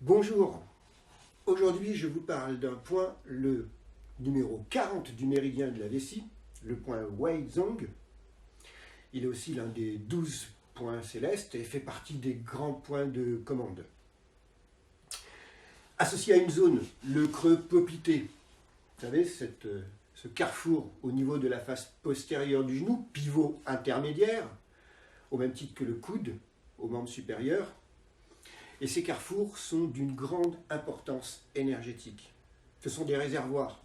Bonjour, aujourd'hui je vous parle d'un point, le numéro 40 du méridien de la vessie, le point Weizhong. Il est aussi l'un des 12 points célestes et fait partie des grands points de commande. Associé à une zone, le creux poplité, vous savez, ce carrefour au niveau de la face postérieure du genou, pivot intermédiaire, au même titre que le coude, au membre supérieur. Et ces carrefours sont d'une grande importance énergétique. Ce sont des réservoirs.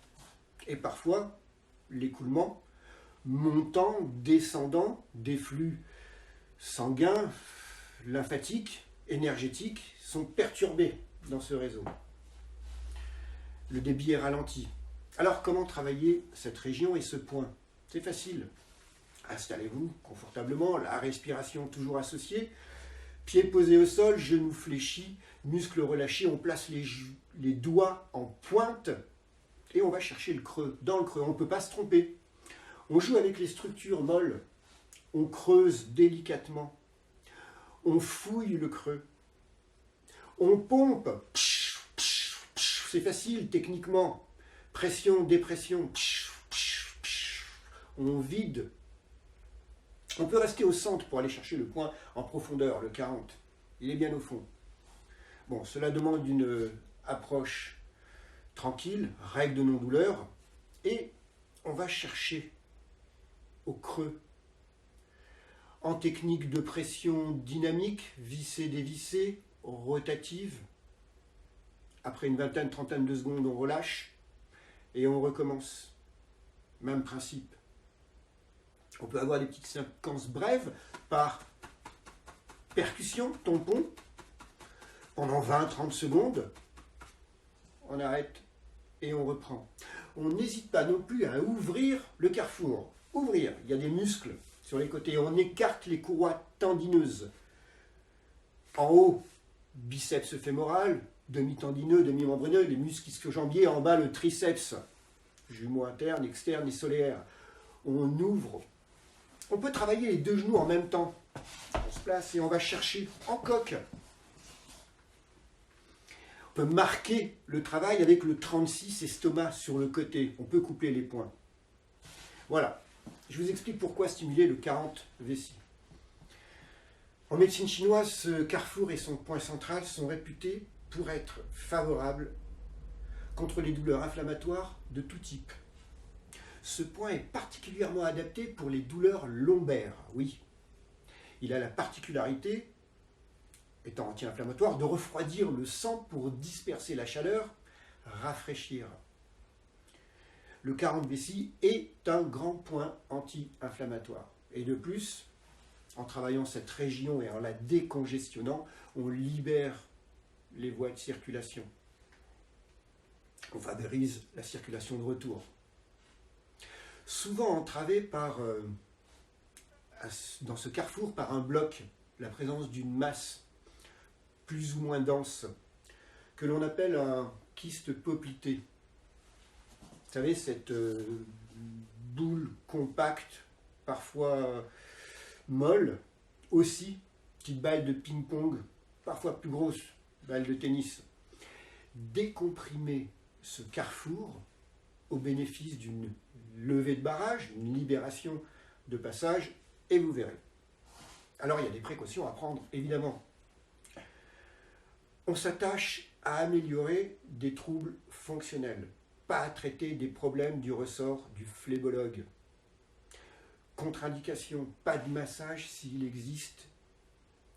Et parfois, l'écoulement montant, descendant des flux sanguins, lymphatiques, énergétiques sont perturbés dans ce réseau. Le débit est ralenti. Alors, comment travailler cette région et ce point? C'est facile. Installez-vous confortablement, la respiration toujours associée. Pieds posés au sol, genoux fléchis, muscles relâchés, on place les doigts en pointe et on va chercher le creux. Dans le creux, on ne peut pas se tromper. On joue avec les structures molles, on creuse délicatement, on fouille le creux, on pompe, c'est facile techniquement, pression, dépression, on vide. On peut rester au centre pour aller chercher le point en profondeur, le 40. Il est bien au fond. Bon, cela demande une approche tranquille, règle de non-douleur, et on va chercher au creux. En technique de pression dynamique, vissée, dévissée, rotative. Après une vingtaine, trentaine de secondes, on relâche et on recommence. Même principe. On peut avoir des petites séquences brèves par percussion, tampon, pendant 20-30 secondes. On arrête et on reprend. On n'hésite pas non plus à ouvrir le carrefour. Ouvrir, il y a des muscles sur les côtés. On écarte les courroies tendineuses. En haut, biceps fémoral, demi-tendineux, demi-membraneux, les muscles ischio-jambiers. En bas, le triceps, jumeau interne, externe et solaire. On ouvre. On peut travailler les deux genoux en même temps. On se place et on va chercher en coque. On peut marquer le travail avec le 36 estomac sur le côté. On peut coupler les points. Voilà. Je vous explique pourquoi stimuler le 40 vessie. En médecine chinoise, ce carrefour et son point central sont réputés pour être favorables contre les douleurs inflammatoires de tout type. Ce point est particulièrement adapté pour les douleurs lombaires, oui. Il a la particularité, étant anti-inflammatoire, de refroidir le sang pour disperser la chaleur, rafraîchir. Le 40 vessie est un grand point anti-inflammatoire. Et de plus, en travaillant cette région et en la décongestionnant, on libère les voies de circulation. On favorise la circulation de retour. Souvent entravé dans ce carrefour par un bloc, la présence d'une masse plus ou moins dense, que l'on appelle un kyste poplité. Vous savez, cette boule compacte, parfois molle, aussi, petite balle de ping-pong, parfois plus grosse, balle de tennis. Décomprimer ce carrefour au bénéfice d'une levée de barrage, une libération de passage, et vous verrez. Alors il y a des précautions à prendre, évidemment. On s'attache à améliorer des troubles fonctionnels, pas à traiter des problèmes du ressort du phlébologue. Contre-indication, pas de massage s'il existe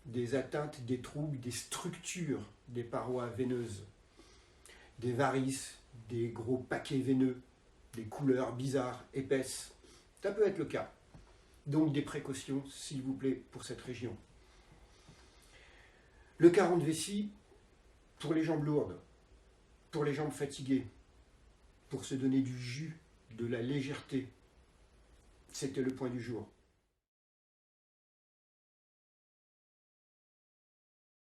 des atteintes, des troubles, des structures des parois veineuses, des varices, des gros paquets veineux, des couleurs bizarres, épaisses. Ça peut être le cas. Donc des précautions, s'il vous plaît, pour cette région. Le 40 vessie, pour les jambes lourdes, pour les jambes fatiguées, pour se donner du jus, de la légèreté. C'était le point du jour.